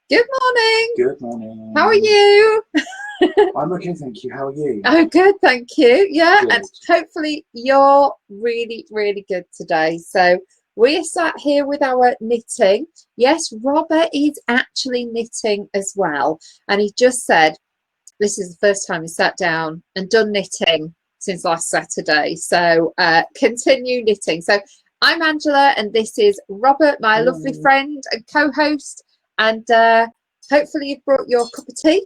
Good morning. Good morning. How are you? I'm okay, thank you. How are you? Oh, good, thank you. Yeah, Good. and hopefully you're really, really good today. So we're sat here with our knitting. Yes, Robert is actually knitting as well. And he just said this is the first time he sat down and done knitting since last Saturday. So continue knitting. So I'm Angela and this is Robert, my lovely friend and co-host. And hopefully you've brought your cup of tea.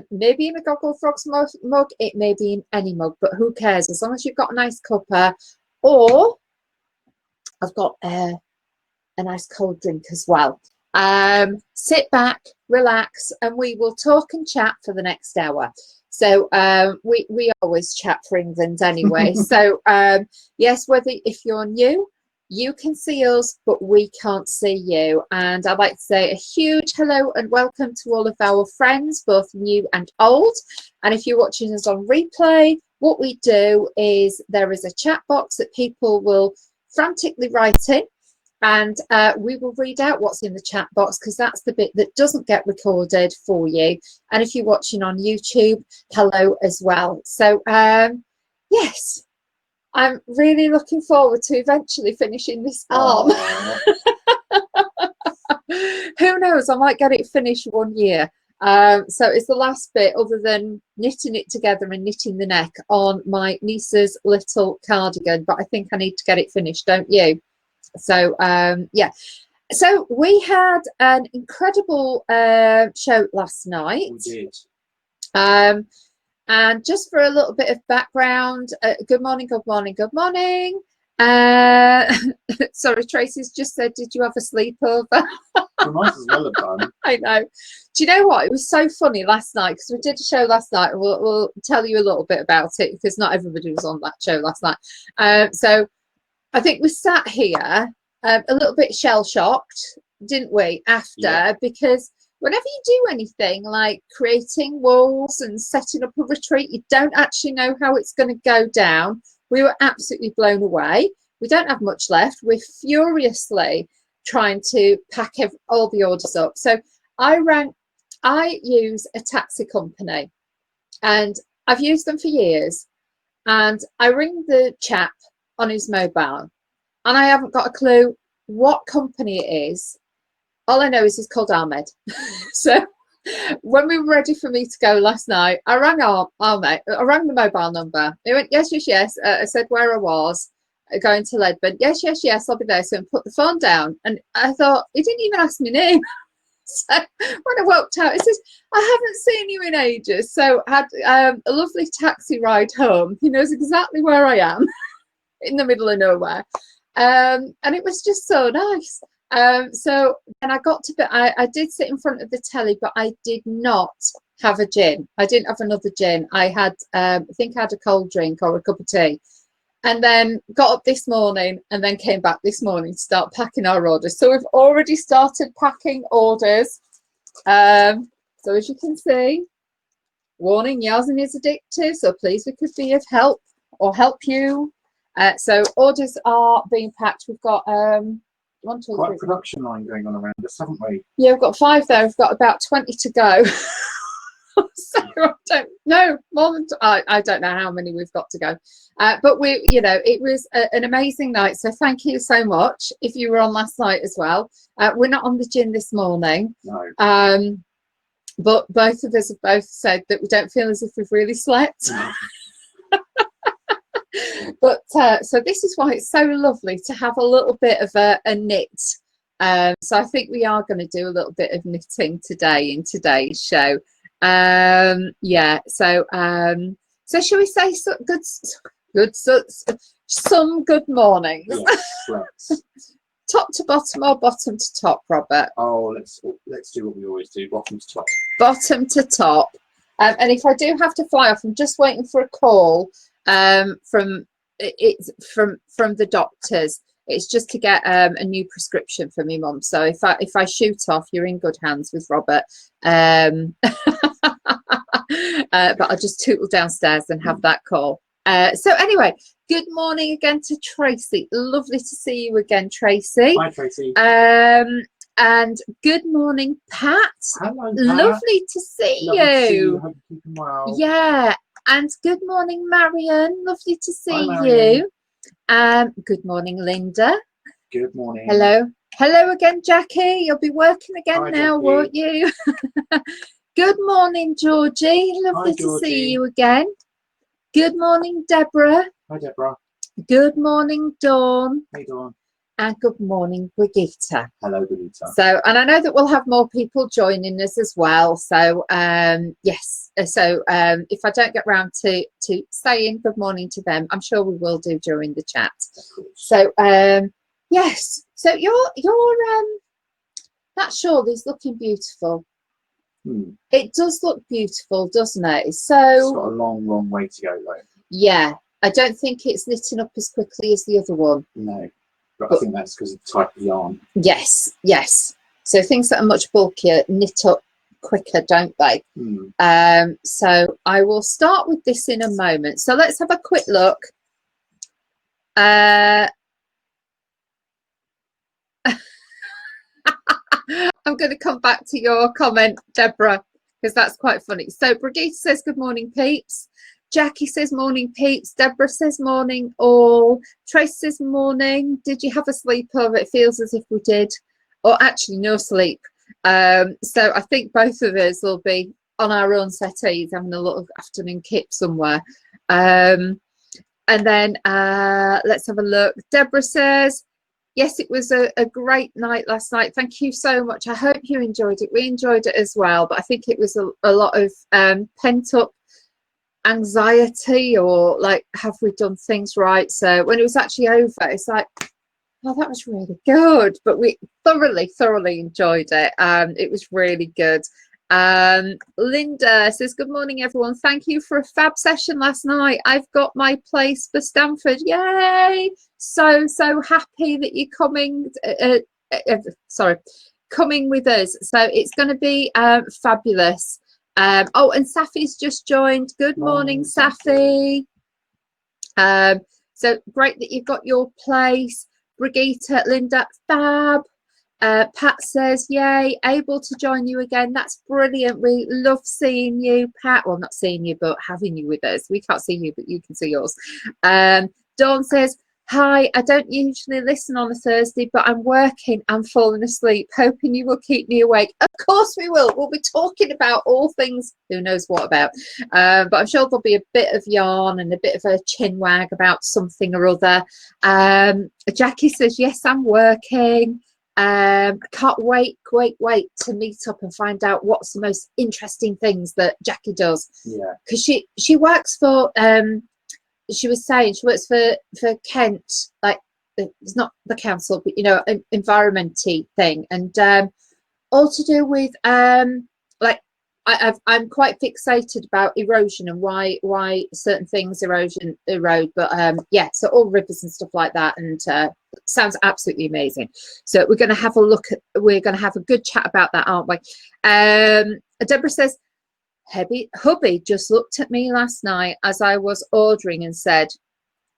Maybe in a Gogglefrogs mug, it may be in any mug, but who cares? As long as you've got a nice cuppa, or I've got a nice cold drink as well. Sit back, relax, and we will talk and chat for the next hour. So we always chat for England anyway. So yes, if you're new, you can see us, but we can't see you. And I'd like to say a huge hello and welcome to all of our friends, both new and old. And if you're watching us on replay, what we do is there is a chat box that people will frantically write in. And we will read out what's in the chat box because that's the bit that doesn't get recorded for you. And if you're watching on YouTube, hello as well. So yes, I'm really looking forward to eventually finishing this arm. Who knows, I might get it finished 1 year. So it's the last bit other than knitting it together and knitting the neck on my niece's little cardigan. But I think I need to get it finished, don't you? So yeah, so we had an incredible show last night. We did. And just for a little bit of background, good morning, good morning, good morning. Sorry, Tracy's just said, did you have a sleepover? We might as well have done. I know. Do you know what? It was so funny last night because we did a show last night, and we'll tell you a little bit about it because not everybody was on that show last night. So I think we sat here a little bit shell-shocked, didn't we, after? Yeah. Because whenever you do anything like creating walls and setting up a retreat, you don't actually know how it's going to go down. We were absolutely blown away. We don't have much left. We're furiously trying to pack all the orders up. So I use a taxi company and I've used them for years. And I ring the chap on his mobile and I haven't got a clue what company it is. All I know is he's called Ahmed. So when we were ready for me to go last night, I rang Ahmed. I rang the mobile number. He went, yes, yes, yes. I said where I was, going to Leadburn. Yes, yes, yes, I'll be there. So I put the phone down. And I thought, he didn't even ask my name. So when I walked out, he says, I haven't seen you in ages. So I had a lovely taxi ride home. He knows exactly where I am in the middle of nowhere. And it was just so nice. So then I got to bed. I did sit in front of the telly, but I did not have a gin. I didn't have another gin. I had, I think I had a cold drink or a cup of tea. And then got up this morning and then came back this morning to start packing our orders. So we've already started packing orders. So as you can see, warning, Yasin is addictive. So please, we could be of help or help you. So orders are being packed. We've got quite a production line going on around us, haven't we? Yeah, we've got 5 there. We've got about 20 to go. So I don't know. I don't know how many we've got to go. But we, you know, it was an amazing night. So thank you so much. If you were on last night as well. We're not on the gin this morning. No. But both of us have both said that we don't feel as if we've really slept. No. But so this is why it's so lovely to have a little bit of a knit. So I think we are going to do a little bit of knitting today in today's show. Yeah, so shall we say some good mornings? Yes, Top to bottom or bottom to top, Robert? Oh, let's do what we always do, bottom to top. Bottom to top. And if I do have to fly off, I'm just waiting for a call from the doctors. It's just to get a new prescription for me mum. So if I shoot off, you're in good hands with Robert. But I'll just tootle downstairs and have that call. So anyway, good morning again to Tracy. Lovely to see you again, Tracy. Hi, Tracy. And good morning, Pat. Hello, Pat. Lovely to see Lovely to see you. you. Hope you're keeping well. Yeah. And good morning, Marion. Lovely to see Marion. you. Good morning, Linda. Good morning. Hello. Hello again, Jackie. You'll be working again Hi, now, Jackie. won't you? Good morning, Georgie. Lovely Hi, to see Georgie. you again. Good morning, Deborah. Hi, Deborah. Good morning, Dawn. Hey, Dawn. And good morning, Brigitte. Hello, Brigitte. So, and I know that we'll have more people joining us as well. So, yes. So, if I don't get round to saying good morning to them, I'm sure we will do during the chat. So, yes. So your that shawl is looking beautiful. It does look beautiful, doesn't it? So it's got a long way to go, though. Yeah, I don't think it's knitting up as quickly as the other one. No, but I think that's because of the type of yarn. Yes, yes. So things that are much bulkier knit up quicker, don't they? So I will start with this in a moment. So let's have a quick look. I'm going to come back to your comment, Deborah, because that's quite funny. So Brigitte says, good morning, peeps. Jackie says, morning, peeps. Deborah says, morning, all. Trace says, morning. Did you have a sleepover? It feels as if we did. Or actually, no sleep. So I think both of us will be on our own settees having a little afternoon kip somewhere. And then let's have a look. Deborah says, yes, it was a great night last night. Thank you so much. I hope you enjoyed it. We enjoyed it as well, but I think it was a lot of pent-up anxiety, or like, have we done things right? So when it was actually over, it's like, oh, that was really good. But we thoroughly enjoyed it. It was really good. Linda says, good morning, everyone. Thank you for a fab session last night. I've got my place for Stanford. Yay! So happy that you're coming. Coming with us. So it's going to be fabulous. Oh, and Safi's just joined. Good morning, Safi. So great that you've got your place. Brigitte, Linda, fab. Pat says, yay, able to join you again. That's brilliant. We love seeing you, Pat. Well, not seeing you, but having you with us. We can't see you, but you can see yours. Dawn says, hi, I don't usually listen on a Thursday, but I'm working. I'm falling asleep, hoping you will keep me awake. Of course we will. We'll be talking about all things, who knows what about. But I'm sure there'll be a bit of yarn and a bit of a chin wag about something or other. Jackie says, yes, I'm working. I can't wait to meet up and find out what's the most interesting things that Jackie does. Yeah, because she works for she was saying she works for Kent, like it's not the council, but you know, an environmenty thing, and all to do with like I'm quite fixated about erosion and why certain things erode, but yeah, so all rivers and stuff like that, and sounds absolutely amazing. So we're going to have a look at, we're going to have a good chat about that, aren't we? Deborah says, hubby just looked at me last night as I was ordering and said,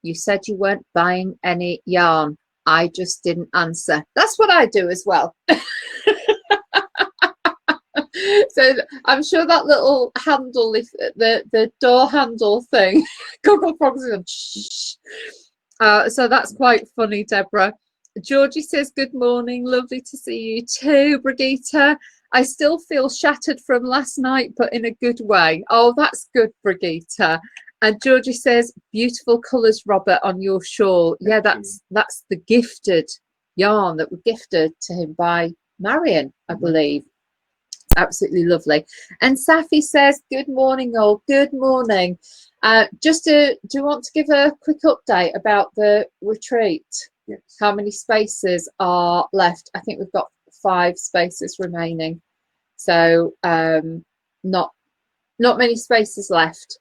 you said you weren't buying any yarn. I just didn't answer. That's what I do as well. So I'm sure that little handle, the door handle thing, Gogglefrogs. So that's quite funny, Deborah. Georgie says, good morning, lovely to see you too. Brigitte, I still feel shattered from last night, but in a good way. Oh, that's good, Brigitte. And Georgie says, beautiful colours, Robert, on your shawl. Yeah, that's the gifted yarn that was gifted to him by Marion, I believe. It's absolutely lovely. And Safi says, good morning, all. Good morning. Do you want to give a quick update about the retreat? Yes. How many spaces are left? I think we've got 5 spaces remaining. So not many spaces left.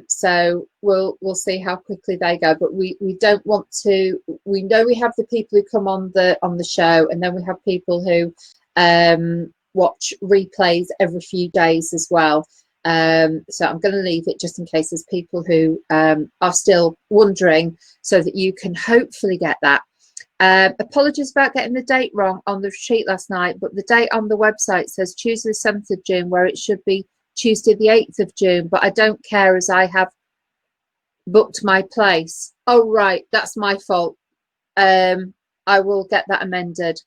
So we'll see how quickly they go, but we don't want to, we know we have the people who come on the show, and then we have people who watch replays every few days as well. So I'm going to leave it just in case there's people who are still wondering, so that you can hopefully get that. Apologies about getting the date wrong on the retreat last night, but the date on the website says Tuesday the 7th of June, where it should be Tuesday the 8th of June, but I don't care as I have booked my place. Oh, right, that's my fault. I will get that amended.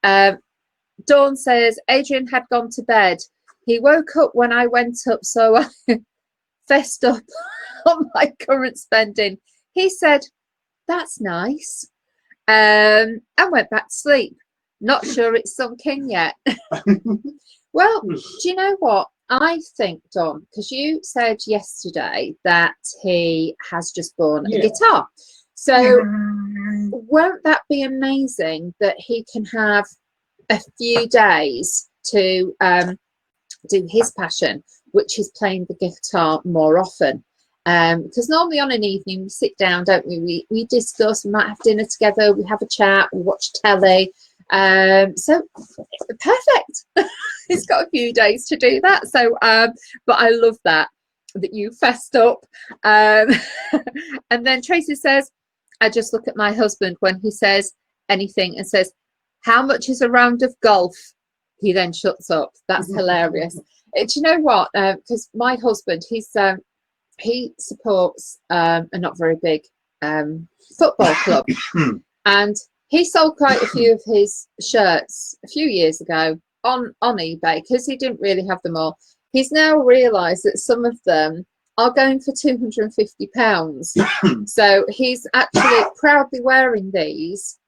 Dawn says Adrian had gone to bed. He woke up when I went up, so I fessed up on my current spending. He said, that's nice. And went back to sleep. Not sure it's sunk in yet. Well, do you know what? I think, Don, because you said yesterday that he has just bought a guitar. So won't that be amazing that he can have a few days to do his passion, which is playing the guitar more often? Because normally on an evening we sit down, don't we? We discuss, we might have dinner together, we have a chat, we watch telly. So perfect. He's got a few days to do that. So but I love that you fessed up. And then Tracy says, I just look at my husband when he says anything and says, how much is a round of golf? He then shuts up. That's hilarious. Do you know what? Because my husband, he supports a not very big football club, and he sold quite a few of his shirts a few years ago on eBay because he didn't really have them all. He's now realised that some of them are going for £250. So he's actually proudly wearing these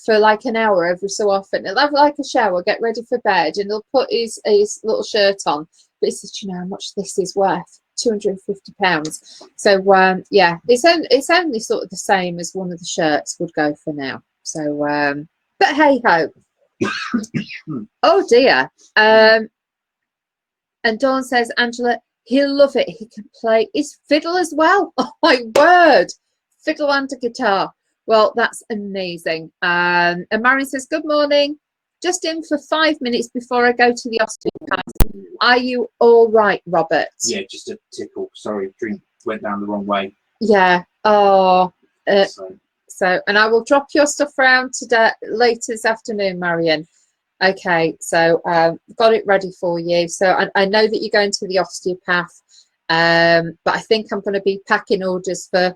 for like an hour every so often. He'll have like a shower, get ready for bed, and he'll put his little shirt on. But he says, you know how much this is worth? £250. So yeah, it's only sort of the same as one of the shirts would go for now. So but hey ho. Oh dear. And Dawn says, Angela, he'll love it. He can play his fiddle as well. Oh my word, fiddle and a guitar. Well, that's amazing. And Marion says, good morning, just in for 5 minutes before I go to the osteopath. Are you all right, Robert? Yeah, just a tickle. Sorry, drink went down the wrong way. Yeah. Oh. So, and I will drop your stuff around today later this afternoon, Marion. Okay, so got it ready for you. So I know that you're going to the osteopath, but I think I'm going to be packing orders for a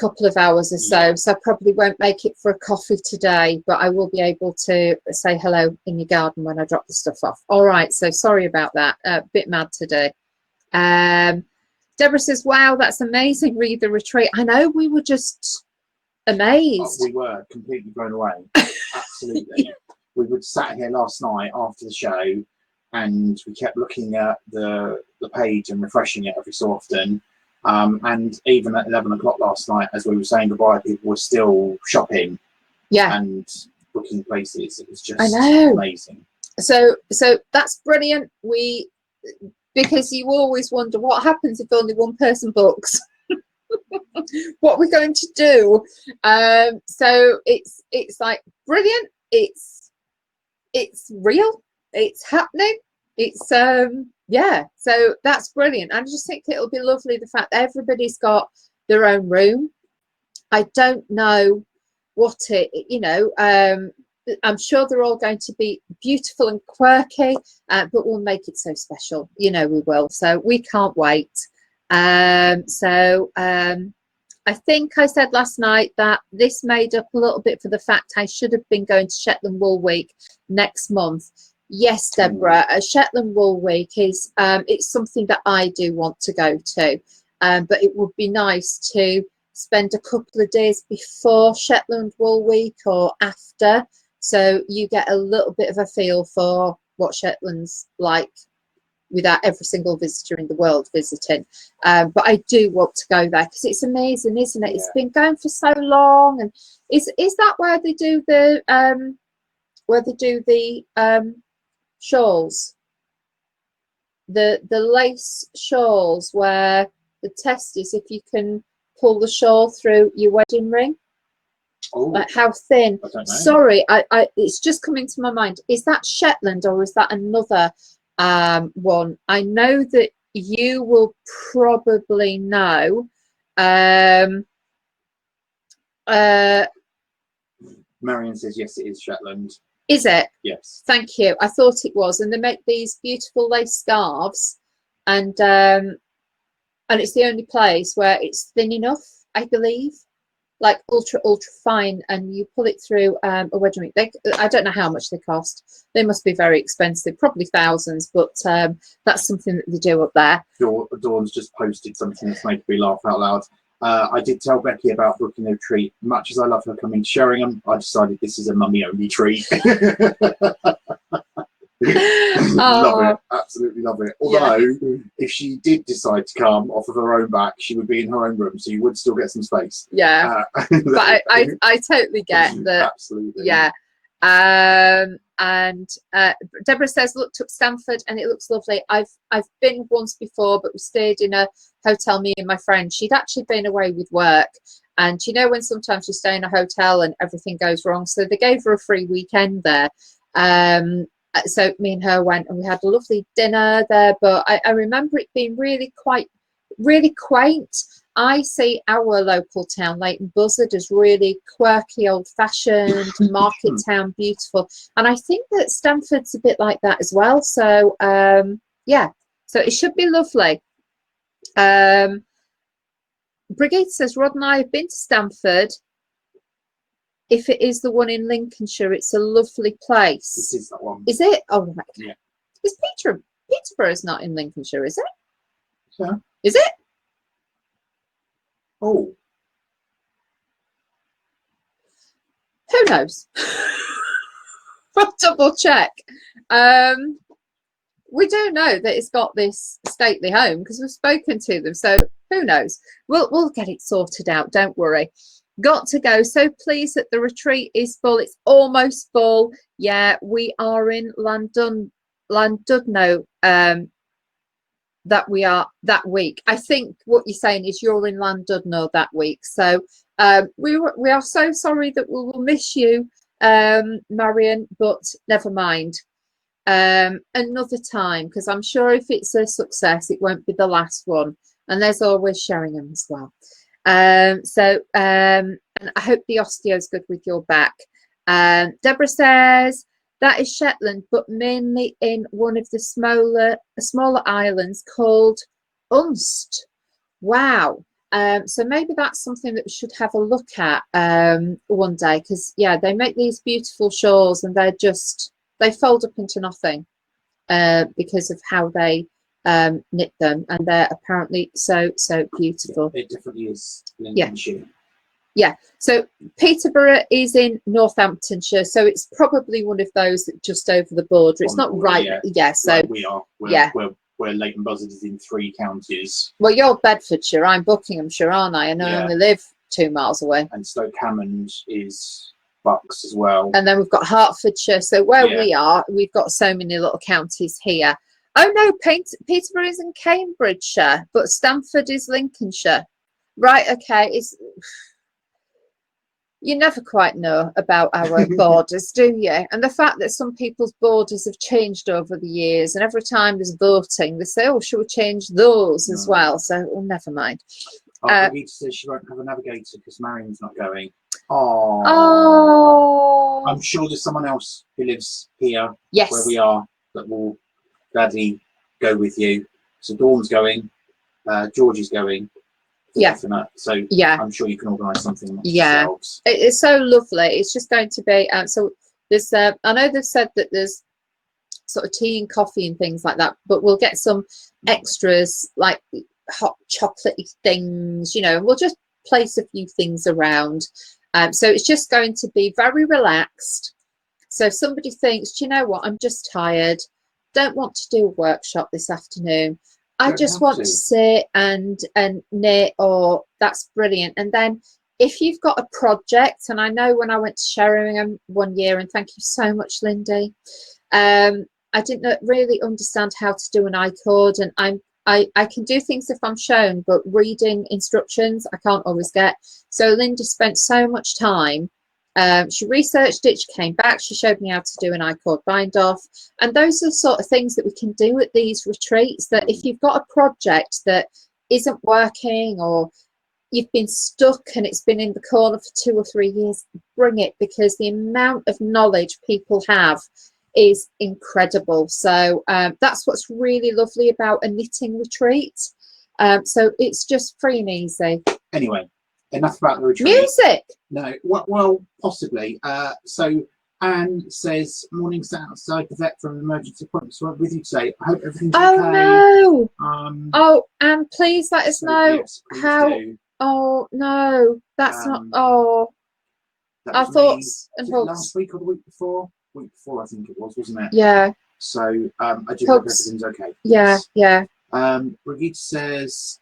couple of hours or so. So I probably won't make it for a coffee today, but I will be able to say hello in your garden when I drop the stuff off. All right, so sorry about that. A bit mad today. Deborah says, wow, that's amazing. Read the retreat. I know, we were just amazed. We were completely blown away. Absolutely. We were sat here last night after the show, and we kept looking at the page and refreshing it every so often. And even at 11 o'clock last night, as we were saying goodbye, people were still shopping, and booking places. It was just amazing. So that's brilliant. Because you always wonder what happens if only one person books. What we're going to do. So it's like brilliant. It's real, it's happening, it's yeah, so that's brilliant. I just think it'll be lovely, the fact that everybody's got their own room. I don't know what it, you know, I'm sure they're all going to be beautiful and quirky, but we'll make it so special, you know, we will. So we can't wait. I think I said last night that this made up a little bit for the fact I should have been going to Shetland Wool Week next month. Yes, Deborah, Shetland Wool Week is it's something that I do want to go to, but it would be nice to spend a couple of days before Shetland Wool Week or after, so you get a little bit of a feel for what Shetland's like without every single visitor in the world visiting. But I do want to go there because it's amazing, isn't it? Yeah. It's been going for so long. And is that where they do the shawls, the lace shawls, where the test is if you can pull the shawl through your wedding ring? Oh, like how thin? I don't know. Sorry, I it's just coming to my mind. Is that Shetland or is that another one? I know that you will probably know. Marion says yes, it is Shetland. Is it? Yes. Thank you. I thought it was. And they make these beautiful lace scarves, and it's the only place where it's thin enough, I believe, like ultra fine, and you pull it through a wedging ring. I don't know how much they cost. They must be very expensive, probably thousands, but that's something that they do up there. Dawn's just posted something that's made me laugh out loud. I did tell Becky about booking a retreat. Much as I love her coming to Sheringham, I decided this is a mummy only treat. Love it, absolutely love it. Although, if she did decide to come off of her own back, she would be in her own room, so you would still get some space. Yeah, but I totally get that. Absolutely. Yeah. And Deborah says looked up Stamford and it looks lovely. I've been once before, but we stayed in a hotel, me and my friend. She'd actually been away with work, and you know when sometimes you stay in a hotel and everything goes wrong, so they gave her a free weekend there. So me and her went and we had a lovely dinner there, but I remember it being really quaint. I see our local town, Leighton Buzzard, as really quirky, old-fashioned, market town, beautiful. And I think that Stamford's a bit like that as well. So, yeah, so it should be lovely. Brigitte says, Rod and I have been to Stamford. If it is the one in Lincolnshire, it's a lovely place. This is that one. Is it? Oh, right. Yeah. Is Peterborough's not in Lincolnshire, is it? Yeah. Is it? Oh. Who knows? We'll double check. We do know that it's got this stately home because we've spoken to them. So who knows? We'll get it sorted out. Don't worry. Got to go. So pleased that the retreat is full. It's almost full. Yeah, we are in Llandudno. That we are that week. I think what you're saying is you're in Llandudno that week. So we are so sorry that we will miss you, Marion, but never mind. Another time, because I'm sure if it's a success, it won't be the last one. And there's always Sheringham as well. And I hope the osteo's good with your back. Deborah says, that is Shetland, but mainly in one of the smaller islands called Unst. Wow. So maybe that's something that we should have a look at one day, because yeah, they make these beautiful shawls and they fold up into nothing because of how they knit them, and they're apparently so beautiful. It definitely is Lincolnshire. Yeah, so Peterborough is in Northamptonshire, so it's probably one of those that just over the border. It's not right. Yeah, so like we are. Where Leighton Buzzard is in 3 counties. Well, you're Bedfordshire. I'm Buckinghamshire, aren't I? And I only live 2 miles away. And Stoke Hammond is Bucks as well. And then we've got Hertfordshire. So where we are, we've got so many little counties here. Oh no, Peterborough is in Cambridgeshire, but Stamford is Lincolnshire. Right? Okay, you never quite know about our borders, do you? And the fact that some people's borders have changed over the years, and every time there's voting, they say, oh, should we change those as well? So, never mind. Brigitte says she won't have a navigator because Marion's not going. Oh. I'm sure there's someone else who lives here, where we are, that will gladly go with you. So Dawn's going, George is going. Definite. So I'm sure you can organise something yourselves. It's so lovely. It's just going to be so there's I know they've said that there's sort of tea and coffee and things like that, but we'll get some extras like hot chocolatey things, and we'll just place a few things around. So it's just going to be very relaxed. So if somebody thinks, do you know what, I'm just tired, don't want to do a workshop this afternoon, I just want to sit and knit, or that's brilliant. And then if you've got a project, and I know when I went to Sheringham one year, and thank you so much, Lindy, I didn't really understand how to do an I-cord, and I can do things if I'm shown, but reading instructions I can't always get. So Linda spent so much time. She researched it, she came back, she showed me how to do an I-cord bind off, and those are the sort of things that we can do at these retreats, that if you've got a project that isn't working, or you've been stuck and it's been in the corner for 2 or 3 years, bring it, because the amount of knowledge people have is incredible. So that's what's really lovely about a knitting retreat. So it's just free and easy. Anyway, enough about the retreat. Music. No, well, possibly. So Anne says, morning, sat outside the vet from an emergency appointment. So I'm with you today. I hope everything's okay. Oh no. Oh, and please let us know yes, how. Do. Oh no, that's not. Oh, our thoughts and hopes. Last week or the week before? Week before, I think it was, wasn't it? Yeah. So I do hope everything's okay. Yeah, yeah. Brigitte says,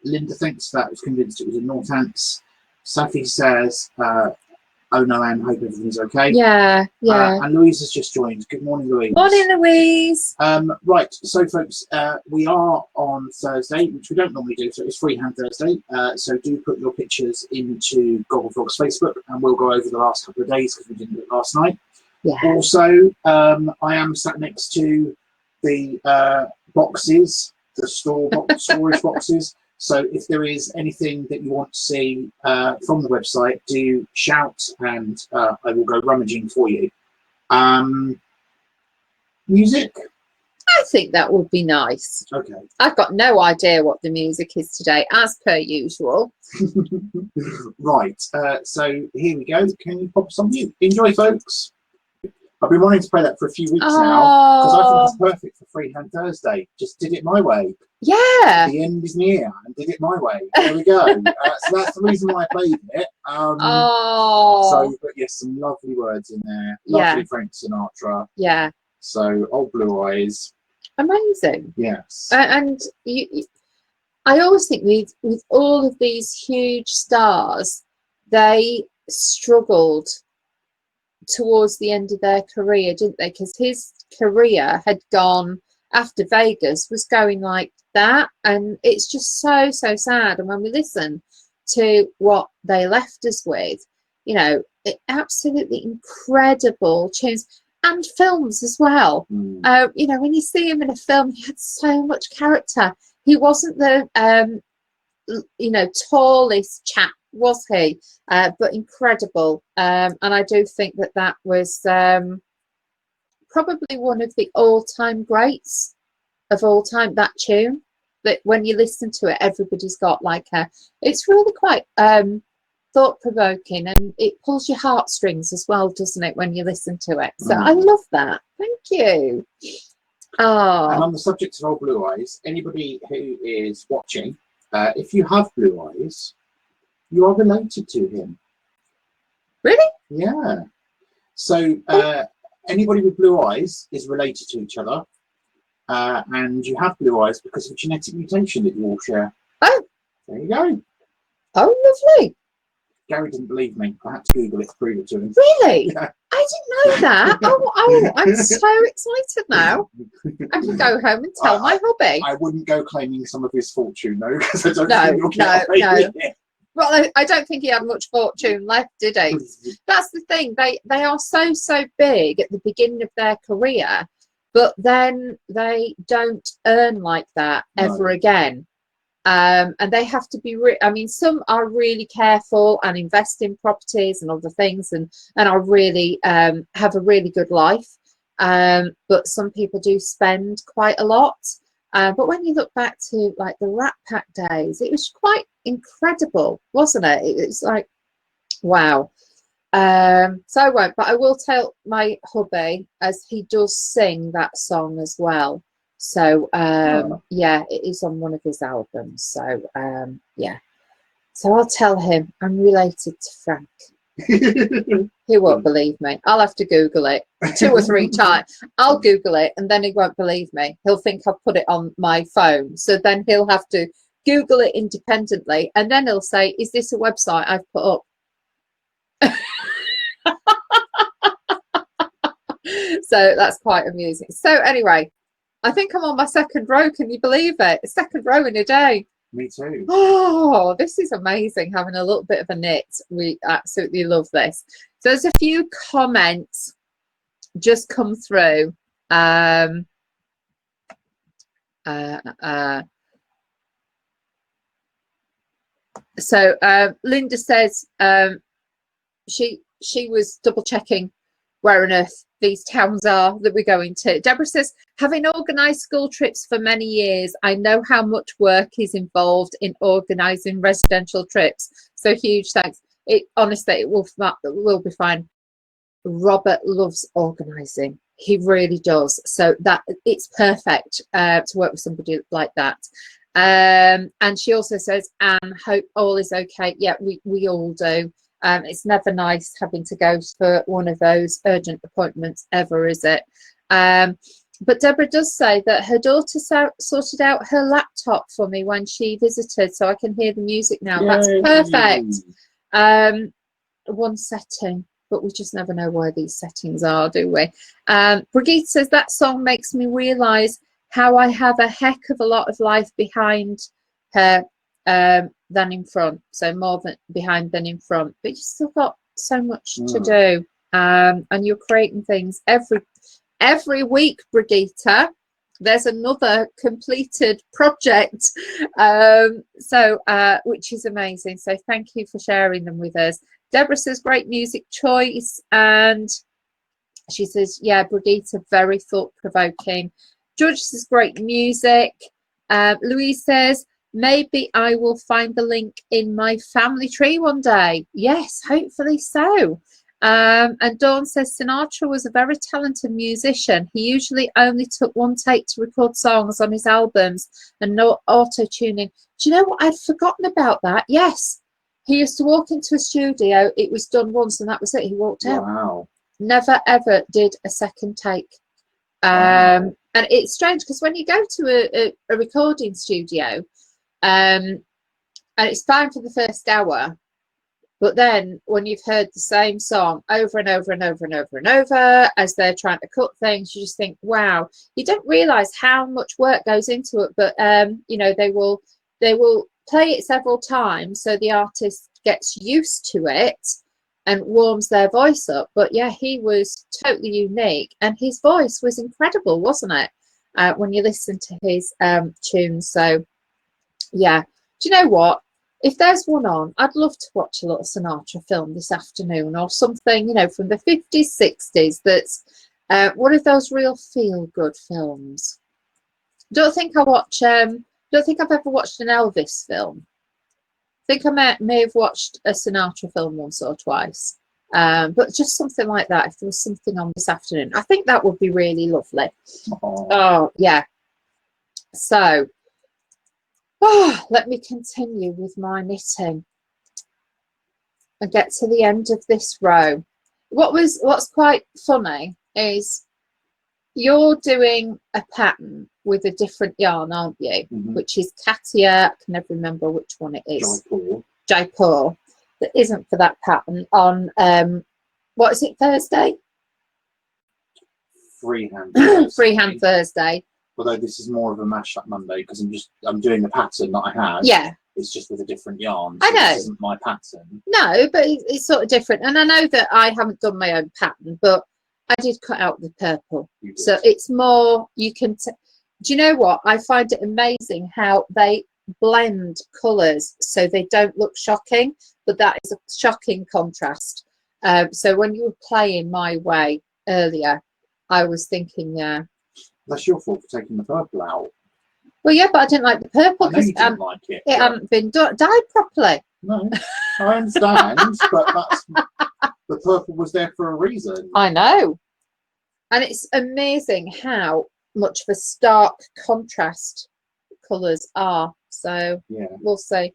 Linda thinks that, was convinced it was a Northants. Sophie says, oh no, Anne, hope everything's okay. Yeah, yeah. And Louise has just joined. Good morning, Louise. Morning, Louise. Right, so folks, we are on Thursday, which we don't normally do, so it's Freehand Thursday. So do put your pictures into Gogglefrogs Facebook, and we'll go over the last couple of days because we didn't do it last night. Yeah. Also, I am sat next to the boxes, the storage boxes. So if there is anything that you want to see from the website, do shout and I will go rummaging for you. Music? I think that would be nice. Okay. I've got no idea what the music is today, as per usual. Right, so here we go. Can you pop us on mute? Enjoy, folks. I've been wanting to play that for a few weeks now because I think it's perfect for Freehand Thursday. Just did it my way. Yeah. The end is near and did it my way. There we go. So that's the reason why I played it. So, but yes, some lovely words in there. Lovely Frank Sinatra. Yeah. So, Old Blue Eyes. Amazing. Yes. And I always think with all of these huge stars, they struggled towards the end of their career, didn't they? Because his career had gone, after Vegas, was going like that, and it's just so sad. And when we listen to what they left us with, you know, absolutely incredible tunes and films as well. You know, when you see him in a film, he had so much character. He wasn't the you know, tallest chap, was he? But incredible. And I do think that was probably one of the all-time greats of all time, that tune. That when you listen to it, everybody's got like it's really quite thought-provoking, and it pulls your heartstrings as well, doesn't it, when you listen to it? So I love that. Thank you. And on the subject of Old Blue Eyes, anybody who is watching, if you have blue eyes, you are related to him. Really? Yeah. So anybody with blue eyes is related to each other, and you have blue eyes because of a genetic mutation that you all share. Oh. There you go. Oh, lovely. Gary didn't believe me. I had to Google it to prove it to him. Really? Yeah. I didn't know that. Oh, I'm so excited now. I can go home and tell my hubby. I wouldn't go claiming some of his fortune, though, because I don't think you'll get away with it. Well, I don't think he had much fortune left, did he? That's the thing. They are so big at the beginning of their career, but then they don't earn like that ever again. And they have to be I mean, some are really careful and invest in properties and other things, and are really have a really good life, but some people do spend quite a lot. But when you look back to like the Rat Pack days, it was quite incredible, wasn't it? It was like, wow. So I won't, but I will tell my hubby, as he does sing that song as well. So yeah, it is on one of his albums. So yeah, so I'll tell him I'm related to Frank. He won't believe me. I'll have to Google it 2 or 3 times. I'll Google it and then he won't believe me. He'll think I've put it on my phone, so then he'll have to Google it independently, and then he'll say, is this a website I've put up? So that's quite amusing. So anyway, I think I'm on my 2nd row. Can you believe it? 2nd row in a day. Me too. Oh, this is amazing, having a little bit of a knit. We absolutely love this. So there's a few comments just come through. So Linda says she was double checking where on earth these towns are that we're going to. Deborah says, having organised school trips for many years, I know how much work is involved in organising residential trips. So huge thanks. It honestly, it will be fine. Robert loves organising. He really does. So that it's perfect to work with somebody like that. And she also says, Anne, hope all is okay. Yeah, we all do. It's never nice having to go for one of those urgent appointments ever, is it? But Deborah does say that her daughter sorted out her laptop for me when she visited, so I can hear the music now. Yay. That's perfect. One setting, but we just never know where these settings are, do we? Brigitte says that song makes me realise how I have a heck of a lot of life behind her than in front. So more than behind than in front, but you still got so much to do, and you're creating things every week, Brigitte. There's another completed project, which is amazing. So thank you for sharing them with us. Deborah says great music choice, and she says, yeah, Brigitte, very thought-provoking. George says great music. Louise says, maybe I will find the link in my family tree one day. Yes, hopefully so. And Dawn says Sinatra was a very talented musician. He usually only took one take to record songs on his albums and no auto-tuning. Do you know what? I'd forgotten about that. Yes. He used to walk into a studio. It was done once and that was it. He walked out. Wow. Never, ever did a second take. Wow. And it's strange because when you go to a recording studio, and it's fine for the first hour, but then when you've heard the same song over and over and over and over and over as they're trying to cut things, you just think, wow. You don't realize how much work goes into it, but you know, they will play it several times so the artist gets used to it and warms their voice up. But yeah, he was totally unique, and his voice was incredible, wasn't it, when you listen to his tunes? So yeah, do you know what, if there's one on, I'd love to watch a little Sinatra film this afternoon, or something, you know, from the 50s, 60s, that's one of those real feel-good films. Don't think I've ever watched an Elvis film. I think I may have watched a Sinatra film once or twice, but just something like that. If there was something on this afternoon, I think that would be really lovely. Oh yeah. So let me continue with my knitting and get to the end of this row. What's quite funny is you're doing a pattern with a different yarn, aren't you? Mm-hmm. Which is Katia, I can never remember which one it is. Jaipur. That isn't for that pattern on what is it, Thursday? Freehand Thursday. Freehand Thursday. Although this is more of a mashup Monday because I'm doing the pattern that I have. Yeah. It's just with a different yarn. So I know. This isn't my pattern. No, but it's sort of different. And I know that I haven't done my own pattern, but I did cut out the purple. So it's more, you can, do you know what? I find it amazing how they blend colours so they don't look shocking, but that is a shocking contrast. So when you were playing My Way earlier, I was thinking, yeah. That's your fault for taking the purple out. Well, yeah, but I didn't like the purple because like it hadn't been dyed properly. No, I understand, but the purple was there for a reason. I know. And it's amazing how much of a stark contrast colours are. So yeah, we'll see.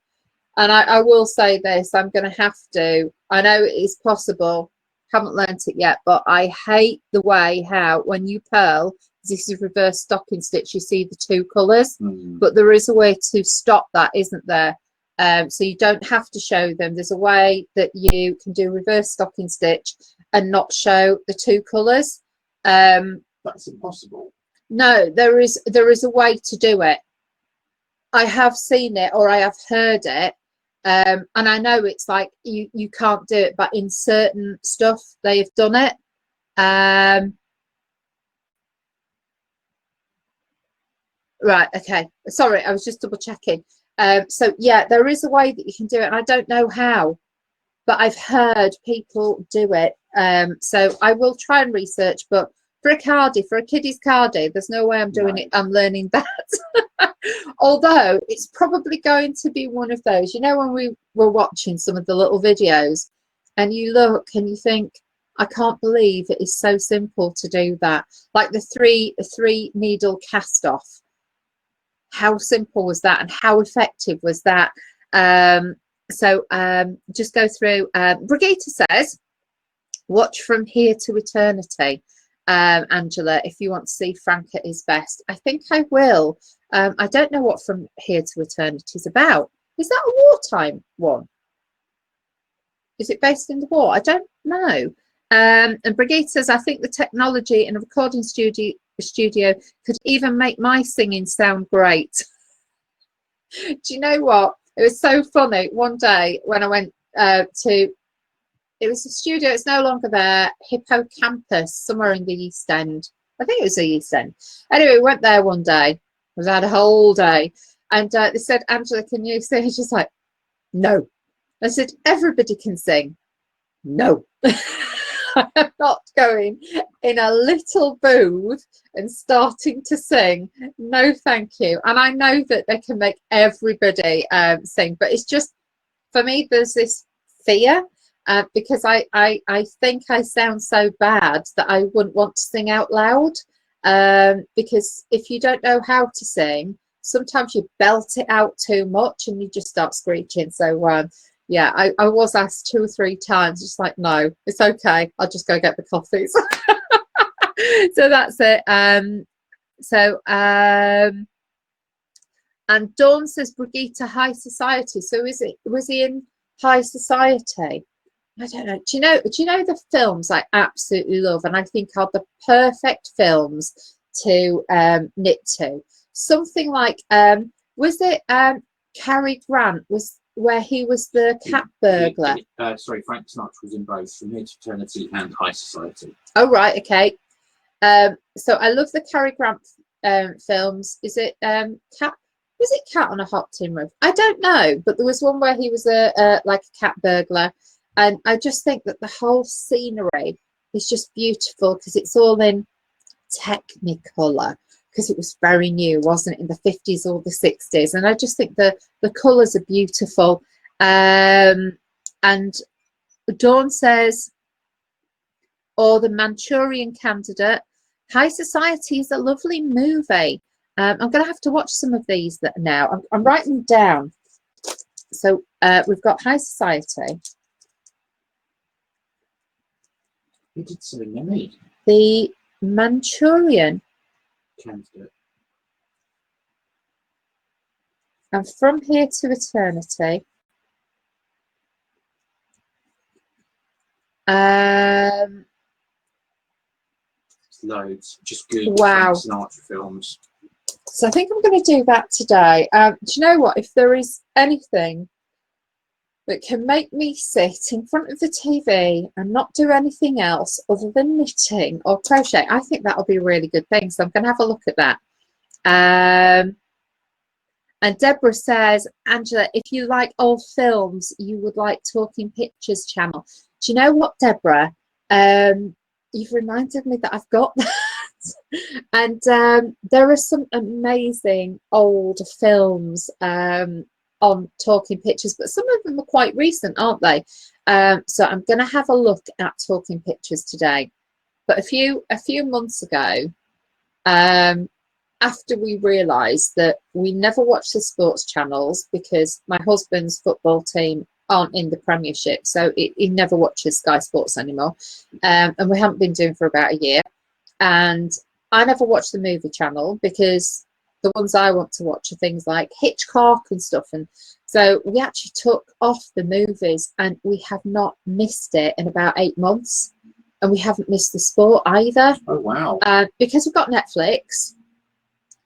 And I will say this, I'm going to have to, I know it is possible, haven't learnt it yet, but I hate the way how when you purl, this is reverse stocking stitch, you see the two colours, but there is a way to stop that, isn't there? So you don't have to show them. There's a way that you can do reverse stocking stitch and not show the two colours. That's impossible. No, there is a way to do it. I have seen it, or I have heard it, and I know it's like you can't do it, but in certain stuff they've done it. Right, okay, sorry, I was just double checking. So yeah, there is a way that you can do it, and I don't know how, but I've heard people do it. So I will try and research, but for a cardie, for a kiddie's cardie, there's no way I'm doing it. I'm learning that. Although it's probably going to be one of those, you know, when we were watching some of the little videos and you look and you think, I can't believe it is so simple to do that. Like the three needle cast off. How simple was that, and how effective was that? Just go through. Brigitte says, watch From Here to Eternity, Angela, if you want to see Frank at his best. I think I will. I don't know what From Here to Eternity is about. Is that a wartime one? Is it based in the war? I don't know. And Brigitte says, I think the technology in a recording studio could even make my singing sound great. Do you know what? It was so funny. One day when I went to, it was a studio, it's no longer there, Hippocampus, somewhere in the East End. I think it was the East End. Anyway, we went there one day. We had a whole day. And they said, Angela, can you sing? She's like, no. I said, everybody can sing. No. I'm not going in a little booth and starting to sing. No, thank you. And I know that they can make everybody sing, but it's just, for me, there's this fear because I think I sound so bad that I wouldn't want to sing out loud, because if you don't know how to sing, sometimes you belt it out too much and you just start screeching. So yeah, I was asked 2 or 3 times, just like, no, it's okay, I'll just go get the coffees. So that's it. And Dawn says, Brigitte, high society. So was he in high society? I don't know. Do you know the films I absolutely love and I think are the perfect films to knit to? Something like was it Cary Grant was where he was the cat burglar? Sorry, Frank Sinatra was in both From Here to Eternity and High Society. Oh right, okay. So I love the Cary Grant films. Is it Cat? Was it Cat on a Hot Tin Roof? I don't know, but there was one where he was like a cat burglar, and I just think that the whole scenery is just beautiful because it's all in Technicolor, because it was very new, wasn't it, in the 50s or the 60s, and I just think the colors are beautiful. And Dawn says, or The Manchurian Candidate. High Society is a lovely movie. I'm going to have to watch some of these now. I'm writing them down. So we've got High Society. He did something, didn't he? The Manchurian Candidate. and From Here to Eternity. Loads. Just good Wow. Frank Sinatra films. So I think I'm going to do that today. Do you know what? If there is anything that can make me sit in front of the TV and not do anything else other than knitting or crochet, I think that'll be a really good thing. So I'm going to have a look at that. And Deborah says, Angela, if you like old films, you would like Talking Pictures channel. Do you know what, Deborah? You've reminded me that I've got that. And there are some amazing old films on Talking Pictures, but some of them are quite recent, aren't they? So I'm going to have a look at Talking Pictures today. But a few months ago, after we realised that we never watch the sports channels because my husband's football team aren't in the Premiership, so he never watches Sky Sports anymore, and we haven't been doing for about a year. And I never watch the movie channel because the ones I want to watch are things like Hitchcock and stuff. And so we actually took off the movies, and we have not missed it in about 8 months. And we haven't missed the sport either. Oh, wow. Because we've got Netflix.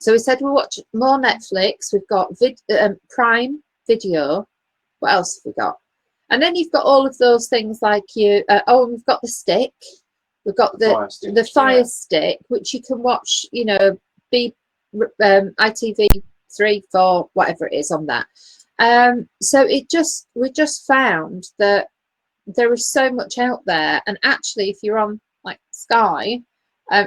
So we said we'll watch more Netflix. We've got Prime Video. What else have we got? And then you've got all of those things like and we've got the stick. We've got the Fire Stick, which you can watch, you know, ITV 3, 4, whatever it is on that. So we just found that there is so much out there, and actually if you're on like Sky,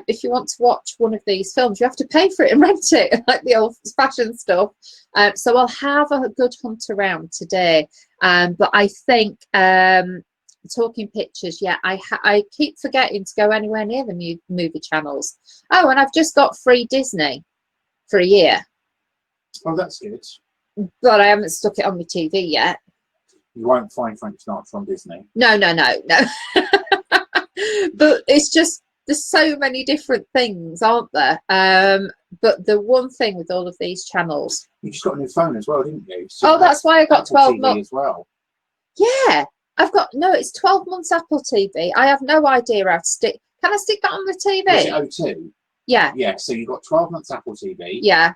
if you want to watch one of these films, you have to pay for it and rent it, like the old fashioned stuff. So I'll have a good hunt around today, but I think Talking Pictures, yeah, I keep forgetting to go anywhere near the movie channels. Oh, and I've just got free Disney for a year. Oh, that's good. But I haven't stuck it on my TV yet. You won't find Frank Sinatra on Disney. No. But it's just, there's so many different things, aren't there? But the one thing with all of these channels, You just got a new phone as well, didn't you? So that's why I got Apple 12 TV months as well. Yeah, it's 12 months Apple TV. I have no idea how to stick. Can I stick that on the TV? Was it O2? Yeah. Yeah, so you got 12 months Apple TV. Yeah.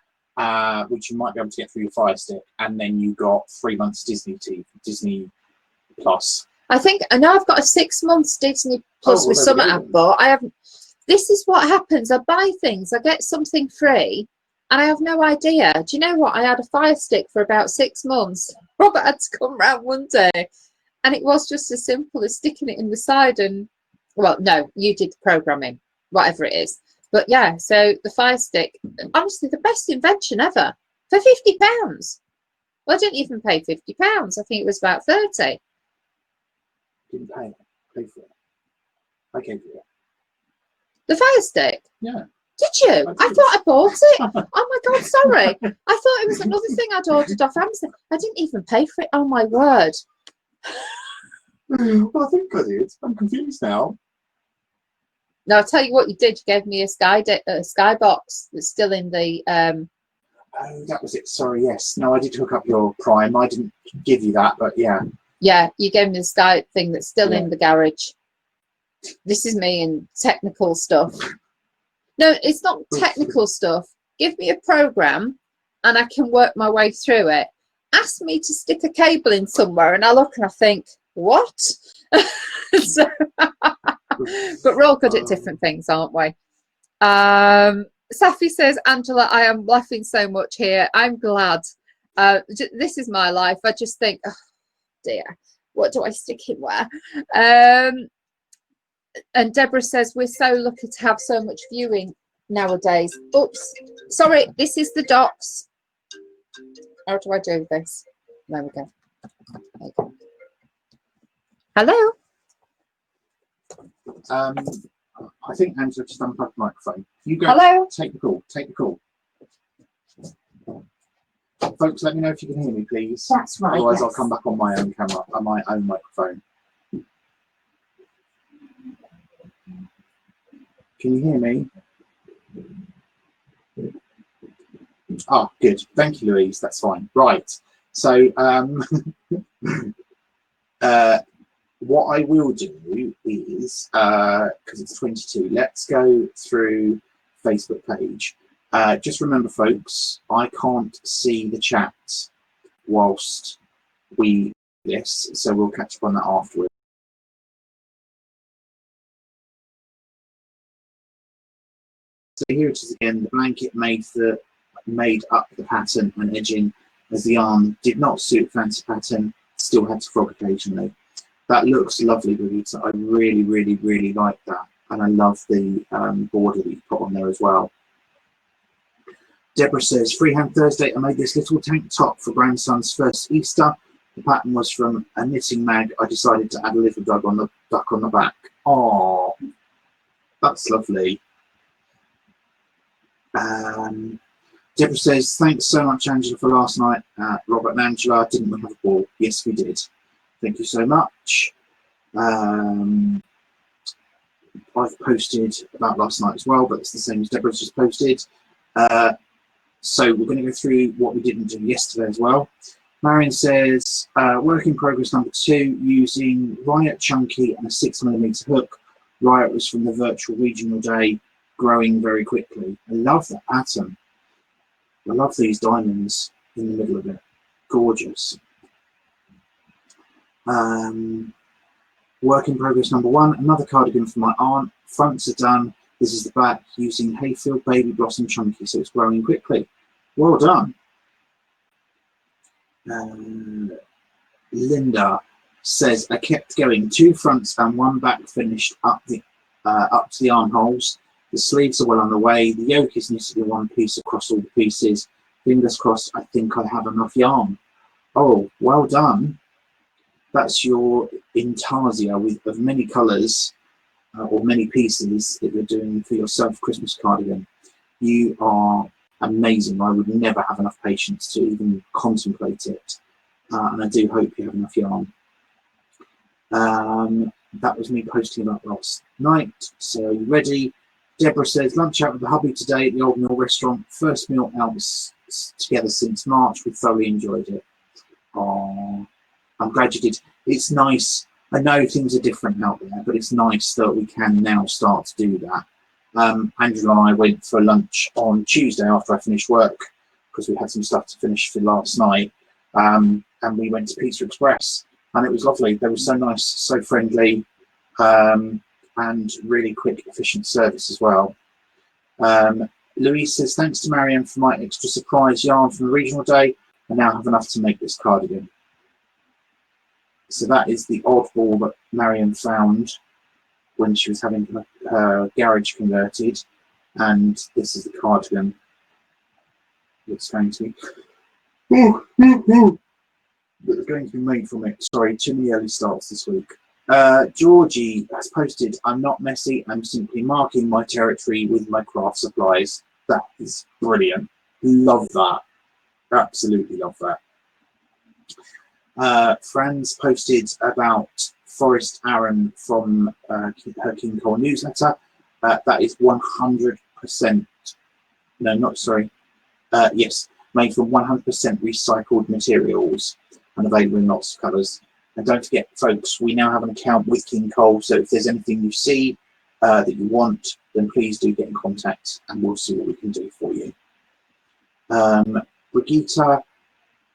Which you might be able to get through your Fire Stick, and then you got 3 months Disney Plus. I think I know I've got a 6 months Disney Plus with some app, but I haven't. This is what happens. I buy things, I get something free, and I have no idea. Do you know what? I had a Fire Stick for about 6 months. Robert had to come round one day, and it was just as simple as sticking it in the side and, well, no, you did the programming, whatever it is. But yeah, so the Fire Stick, honestly, the best invention ever for £50. Well, I didn't even pay £50. I think it was about 30. Didn't pay for it. I gave you it. The Fire Stick? Yeah. Did you? I thought I bought it. Oh my God, sorry. I thought it was another thing I'd ordered off Amazon. I didn't even pay for it. Oh my word. Well, I think I did. I'm confused now. No, I'll tell you what you did. You gave me a Sky box that's still in the... Oh, that was it. Sorry, yes. No, I did hook up your Prime. I didn't give you that, but yeah. Yeah, you gave me the Sky thing that's still in the garage. This is me and technical stuff. No, it's not technical stuff. Give me a program and I can work my way through it. Ask me to stick a cable in somewhere and I look and I think, what? So, but we're all good at different things, aren't we? Safi says, Angela, I am laughing so much here. I'm glad. This is my life. I just think, oh dear, what do I stick in where? And Deborah says, we're so lucky to have so much viewing nowadays. Oops, sorry, this is the docs. How do I do this? There we go. There you go. Hello? I think Angela just unplugged the microphone. You go. Hello? Take the call. Take the call. Folks, let me know if you can hear me, please. That's right. Otherwise, yes. I'll come back on my own camera, on my own microphone. Can you hear me? Oh, good. Thank you, Louise. That's fine. Right. So, what I will do is, because it's 22, let's go through Facebook page. Just remember, folks, I can't see the chat whilst we do this, so we'll catch up on that afterwards. So here it is again. The blanket made up the pattern and edging, as the arm did not suit fancy pattern, still had to frog occasionally. That looks lovely, Rita. I really, really, really like that, and I love the border that you put on there as well. Deborah says, Freehand Thursday, I made this little tank top for grandson's first Easter. The pattern was from a knitting mag. I decided to add a little duck on the back. Oh, that's lovely. Deborah says, thanks so much, Angela, for last night. Robert and Angela, didn't we have a ball? Yes, we did. Thank you so much. I've posted about last night as well, but it's the same as Deborah's just posted. So we're going to go through what we didn't do yesterday as well. Marion says, work in progress number 2, using Riot Chunky and a 6mm hook. Riot was from the virtual regional day, growing very quickly. I love that pattern. I love these diamonds in the middle of it. Gorgeous. Work in progress number 1, another cardigan for my aunt. Fronts are done. This is the back, using Hayfield Baby Blossom Chunky, so it's growing quickly. Well done. Linda says, I kept going, 2 fronts and 1 back finished up to the armholes. The sleeves are well on the way. The yoke is knitted in 1 piece across all the pieces. Fingers crossed, I think I have enough yarn. Oh, well done. That's your intarsia of many colours or many pieces that you're doing for your self-Christmas cardigan. You are amazing. I would never have enough patience to even contemplate it. And I do hope you have enough yarn. That was me posting about last night. So are you ready? Deborah says, lunch out with the hubby today at the Old Mill restaurant. First meal out together since March. We thoroughly enjoyed it. Oh, I'm glad you did. It's nice. I know things are different out there, but it's nice that we can now start to do that. Angela and I went for lunch on Tuesday after I finished work because we had some stuff to finish for last night. And we went to Pizza Express and it was lovely. They were so nice, so friendly, and really quick, efficient service as well. Louise says, thanks to Marianne for my extra surprise yarn from the regional day. I now have enough to make this cardigan. So that is the oddball that Marianne found when she was having her garage converted. And this is the cardigan that's going to be that's going to be made from it. Sorry, too many early starts this week. Georgie has posted, I'm not messy, I'm simply marking my territory with my craft supplies. That is brilliant. Love that. Absolutely love that. Franz posted about Forest Aaron from her King Cole newsletter. That is 100%, no, not sorry, yes, made from 100% recycled materials and available in lots of colours. And don't forget, folks, we now have an account with King Cole, so if there's anything you see that you want, then please do get in contact and we'll see what we can do for you. Brigitte,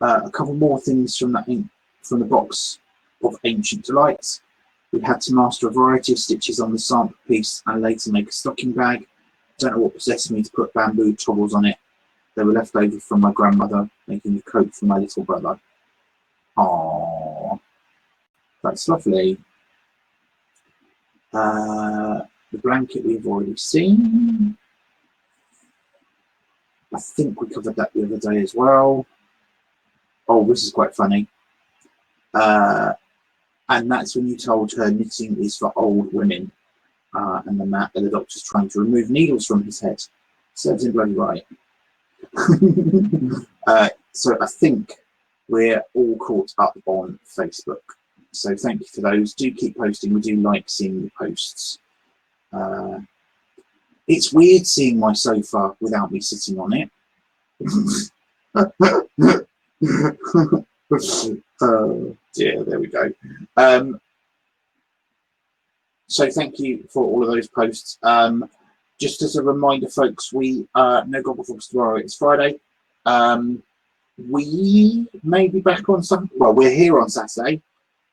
a couple more things from the box of Ancient Delights. We had to master a variety of stitches on the sample piece and later make a stocking bag. Don't know what possessed me to put bamboo toggles on it. They were left over from my grandmother, making a coat for my little brother. Aww, that's lovely. The blanket we've already seen. I think we covered that the other day as well. Oh, this is quite funny. And that's when you told her knitting is for old women. And the doctor's trying to remove needles from his head. Serves him bloody right. So I think we're all caught up on Facebook. So thank you for those. Do keep posting. We do like seeing the posts. It's weird seeing my sofa without me sitting on it. Oh dear, there we go. So thank you for all of those posts. Just as a reminder, folks, we no Gogglefrogs tomorrow. It's Friday. We may be back on Sunday. Well, we're here on Saturday.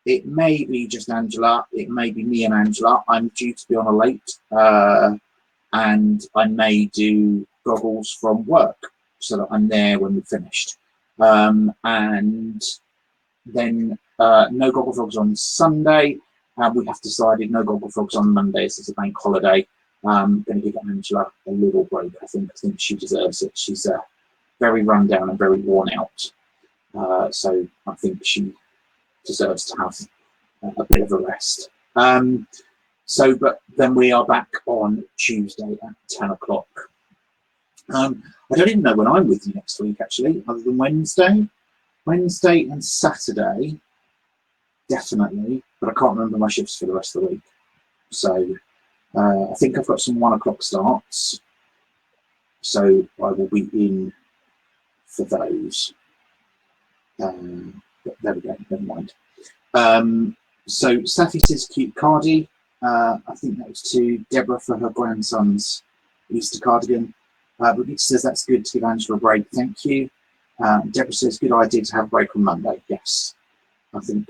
It may be just Angela. It may be me and Angela. I'm due to be on a late, and I may do goggles from work so that I'm there when we've finished. And then no Gogglefrogs on Sunday. We have decided no Gogglefrogs on Mondays. It's a bank holiday. I'm going to give Angela a little break. I think she deserves it. She's very run down and very worn out. So I think she deserves to have a bit of a rest. But then we are back on Tuesday at 10 o'clock. I don't even know when I'm with you next week, actually, other than Wednesday. Wednesday and Saturday, definitely, but I can't remember my shifts for the rest of the week. So I think I've got some 1 o'clock starts. So I will be in for those. But there we go, never mind. So Safi says cute cardi. I think that was to Deborah for her grandson's Easter cardigan. Brigitte says that's good to give Angela a break. Thank you. Deborah says good idea to have a break on Monday. Yes, I think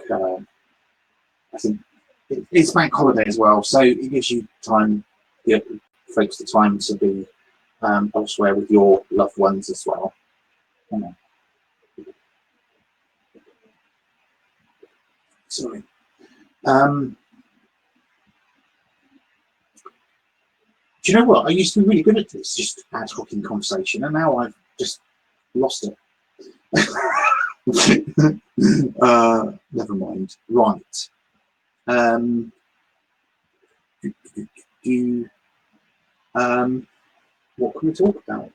it's bank holiday as well, so it gives you time, folks, the time to be elsewhere with your loved ones as well. Sorry. Do you know what? I used to be really good at this, just ad hoc in conversation, and now I've just lost it. Never mind. Right. What can we talk about?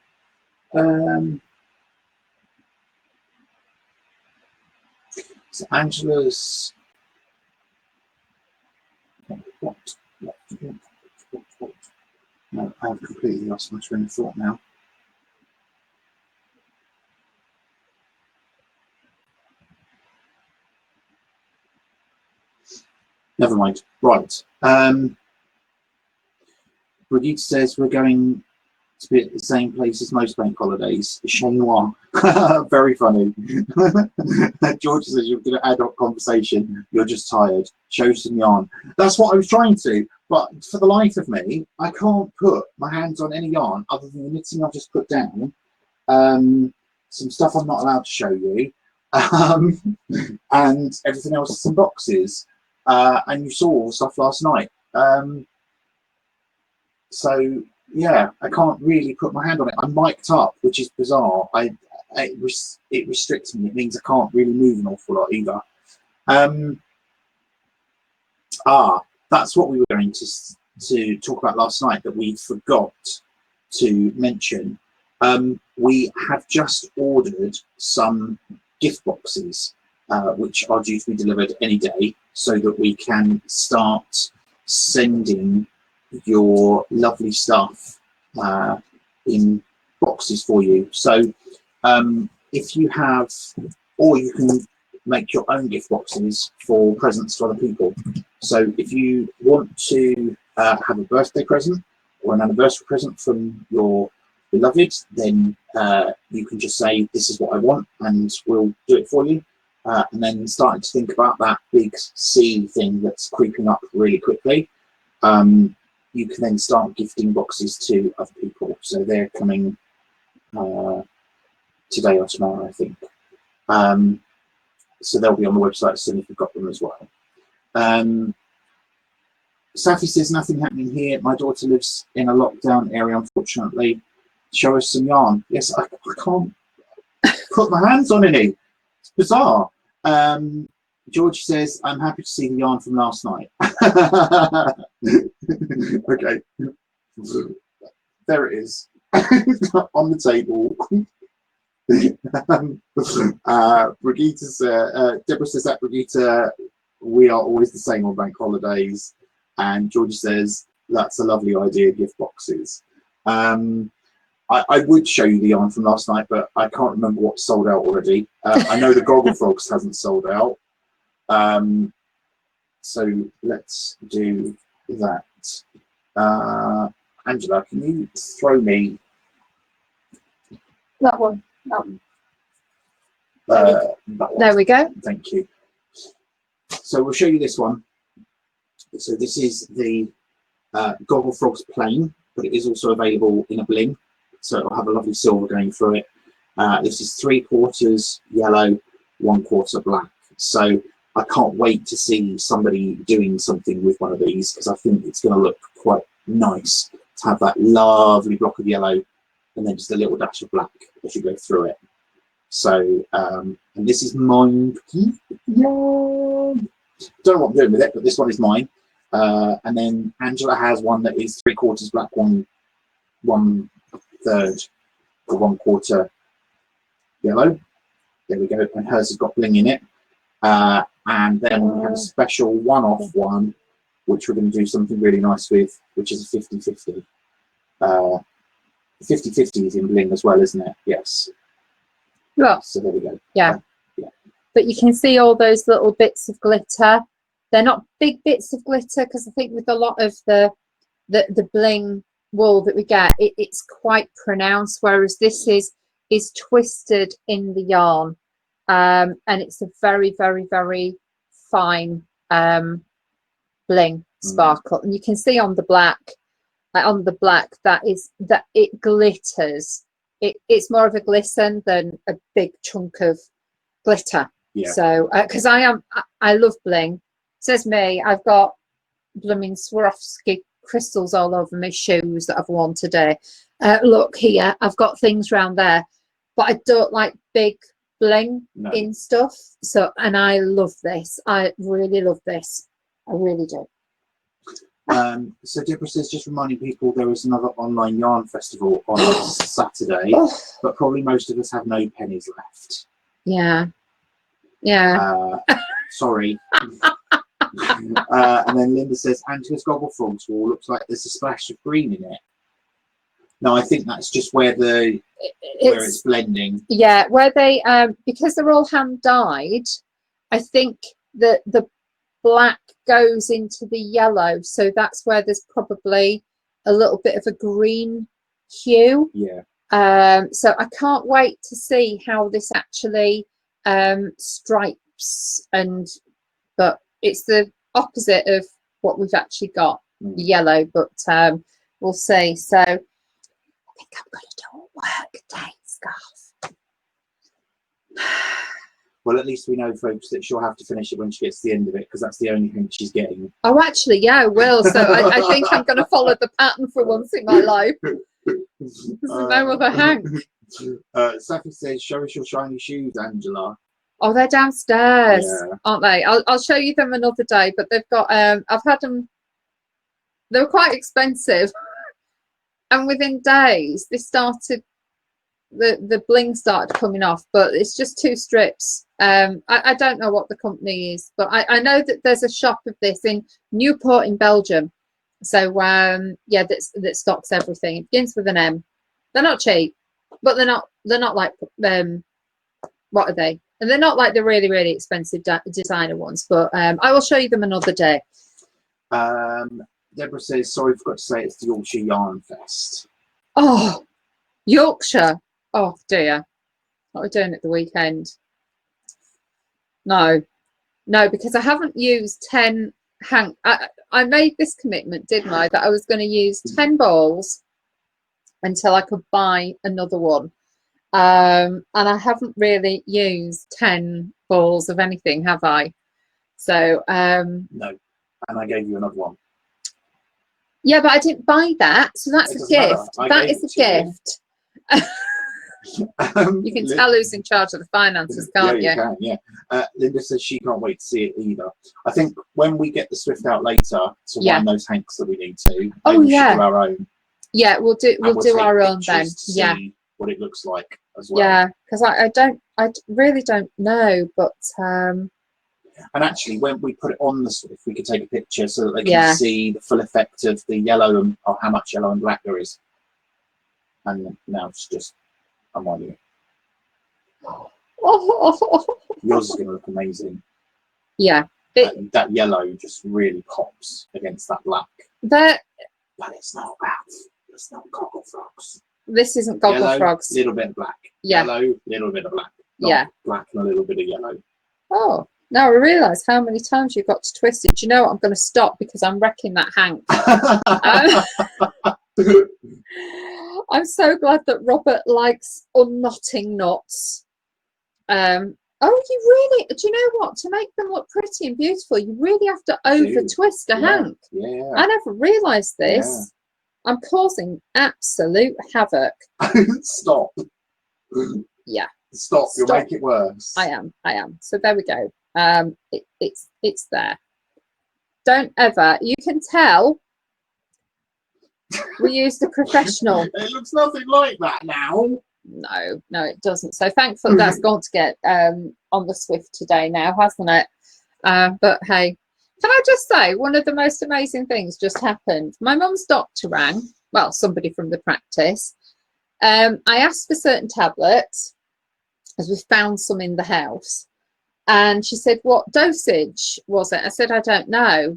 So Angela's. What? No, I've completely lost my train of thought now. Never mind. Right. Brigitte says we're going to be at the same place as most bank holidays. Chinois. Very funny. George says you're going to ad hoc conversation. You're just tired. Show some yarn. That's what I was trying to, but for the life of me, I can't put my hands on any yarn other than the knitting I've just put down. Some stuff I'm not allowed to show you, and everything else is in boxes. And you saw all the stuff last night. So yeah, I can't really put my hand on it. I'm mic'd up, which is bizarre. It restricts me. It means I can't really move an awful lot either. That's what we were going to talk about last night that we forgot to mention. We have just ordered some gift boxes, which are due to be delivered any day, so that we can start sending your lovely stuff in boxes for you. So if you have, or you can make your own gift boxes for presents to other people. So if you want to have a birthday present or an anniversary present from your beloved, then you can just say, this is what I want, and we'll do it for you. And then starting to think about that big C thing that's creeping up really quickly. You can then start gifting boxes to other people. So they're coming today or tomorrow, I think. So they'll be on the website as soon as we've got them as well. Safi says, nothing happening here. My daughter lives in a lockdown area, unfortunately. Show us some yarn. Yes, I can't put my hands on any. It's bizarre. George says, I'm happy to see the yarn from last night. Okay. There it is. On the table. Deborah says that Brigitte, we are always the same on bank holidays. And George says, that's a lovely idea, gift boxes. I would show you the yarn from last night, but I can't remember what's sold out already. I know the Gogglefrogs hasn't sold out. So let's do that. Angela, can you throw me That one. That one. that one? There we go. Thank you. So we'll show you this one. So this is the Gogglefrogs plain, but it is also available in a bling. So it'll have a lovely silver going through it. This is 3/4 yellow, 1/4 black. So I can't wait to see somebody doing something with one of these, because I think it's going to look quite nice to have that lovely block of yellow and then just a little dash of black as you go through it. So, and this is mine. Yeah. Don't know what I'm doing with it, but this one is mine. And then Angela has one that is 3/4 black, 1/3 or 1/4 yellow. There we go. And hers has got bling in it. And then we have a special one-off one, which we're going to do something really nice with, which is a 50/50. 50/50 is in bling as well, isn't it? Yes. Yeah. So there we go. Yeah. But you can see all those little bits of glitter. They're not big bits of glitter, because I think with a lot of the bling wool that we get, it's quite pronounced, whereas this is twisted in the yarn. And it's a very, very, very fine bling sparkle. And you can see on the black that it glitters. It's more of a glisten than a big chunk of glitter. Yeah. So because I love bling. Says me, I've got blooming Swarovski crystals all over my shoes that I've worn today. Look here, I've got things around there, but I don't like big bling in stuff. So, and I love this. I really love this. I really do. So Deborah says, just reminding people there is another online yarn festival on Saturday, but probably most of us have no pennies left. Yeah. Sorry. And then Linda says, Angela's Gogglefrogs wall looks like there's a splash of green in it. No, I think that's just where it's blending. Yeah, where they because they're all hand dyed, I think that the black goes into the yellow, so that's where there's probably a little bit of a green hue. Yeah. So I can't wait to see how this actually stripes, but it's the opposite of what we've actually got, yellow, but we'll see. So I think I'm gonna do a work day, Scarf. Well, at least we know, folks, that she'll have to finish it when she gets to the end of it, because that's the only thing she's getting. Oh, actually, yeah, I will. So I think I'm going to follow the pattern for once in my life. There's no other Hank. Safi says, show us your shiny shoes, Angela. Oh, they're downstairs, aren't they? I'll show you them another day, but they've got, I've had them, they were quite expensive. And within days, they started, the bling started coming off, but it's just 2 strips. I don't know what the company is, but I know that there's a shop of this in Newport in Belgium. So yeah, that stocks everything. It begins with an M. They're not cheap, but they're not like what are they? And they're not like the really, really expensive designer ones, but I will show you them another day. Deborah says, sorry, I forgot to say it's the Yorkshire Yarn Fest. Oh, Yorkshire. Oh dear. What are we doing at the weekend? No, because I haven't used 10 Hank. I made this commitment, didn't I, that I was going to use 10 balls until I could buy another one. And I haven't really used 10 balls of anything, have I? So no, and I gave you another one. Yeah, but I didn't buy that, so that's a gift. That is a gift. You can tell who's in charge of the finances, can't you? Yeah, you can, yeah. Linda says she can't wait to see it either. I think when we get the Swift out later to wind those hanks that we need to, we should do our own. Yeah, we'll do our own then. Yeah. See what it looks like as well. Yeah, because I really don't know, but and actually, when we put it on the Swift, we could take a picture so that they can see the full effect of the yellow and of how much yellow and black there is. And now it's just, I'm on you. Yours is going to look amazing. Yeah. That yellow just really pops against that black. But it's not that. It's not Gogglefrogs. This isn't Gogglefrogs. Little bit of black. Yeah. Yellow, little bit of black. Not black and a little bit of yellow. Oh, now I realise how many times you've got to twist it. Do you know what? I'm going to stop because I'm wrecking that Hank. I'm so glad that Robert likes unknotting knots. Oh, you really, do you know what? To make them look pretty and beautiful, you really have to over twist a Hank. Yeah. I never realised this. Yeah. I'm causing absolute havoc. Stop. Yeah. Stop. You'll make it worse. I am. So there we go. It's there. Don't ever. You can tell we used a professional. It looks nothing like that now. No, it doesn't. So thankfully that's gone to get on the Swift today now, hasn't it? But hey, can I just say one of the most amazing things just happened. My mum's doctor rang, well, somebody from the practice. I asked for certain tablets as we found some in the house, and she said, what dosage was it? I said, I don't know,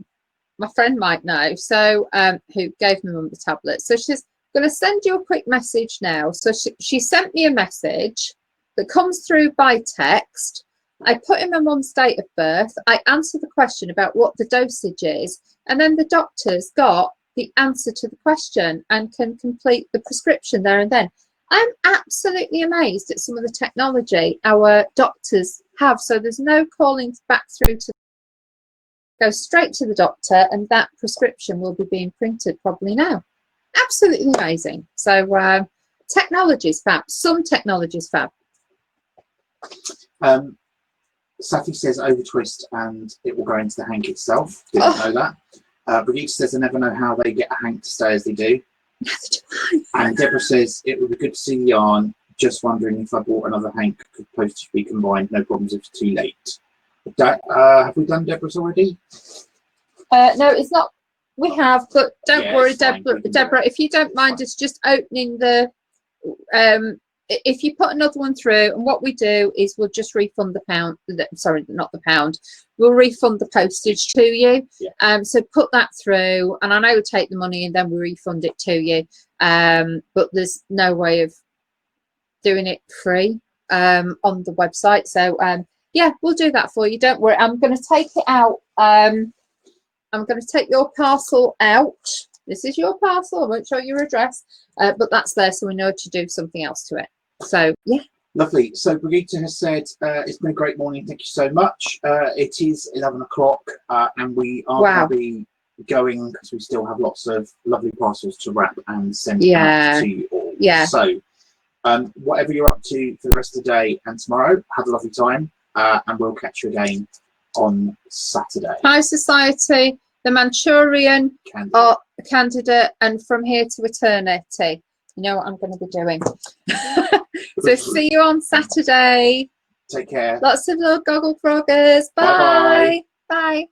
my friend might know. So who gave my mum the tablet. So she's going to send you a quick message now. So she sent me a message that comes through by text. I put in my mum's date of birth. I answer the question about what the dosage is, and then the doctor's got the answer to the question and can complete the prescription there and then. I'm absolutely amazed at some of the technology our doctors have. So there's no calling back through to go straight to the doctor, and that prescription will be being printed probably now. Absolutely amazing. So technology's fab. Some technology's fab. Safi says over twist and it will go into the hank itself. Didn't know that. Brigitte says I never know how they get a hank to stay as they do. Neither do I. And Deborah says it would be good to see the yarn. Just wondering if I bought another hank, could postage be combined? No problems if it's too late. Have we done Deborah's already? No, it's not. We have, but don't worry, Deborah. If you don't mind, it's just opening the. If you put another one through, and what we do is we'll just refund the pound. Sorry, not the pound. We'll refund the postage to you. Yeah. So put that through, and I know we'll take the money and then we refund it to you. But there's no way of doing it free on the website. So yeah, we'll do that for you. Don't worry. I'm going to take it out. I'm going to take your parcel out. This is your parcel. I won't show your address, but that's there, so we know to do something else to it. So yeah. Lovely. So Brigitte has said it's been a great morning. Thank you so much. It is 11 o'clock, and we are going to be going because we still have lots of lovely parcels to wrap and send out to you all. Yeah. So whatever you're up to for the rest of the day and tomorrow, have a lovely time, and we'll catch you again on Saturday. High Society, the Manchurian candidate, and from here to eternity. You know what I'm going to be doing. So see you on Saturday. Take care. Lots of little Gogglefroggers. Bye. Bye. Bye.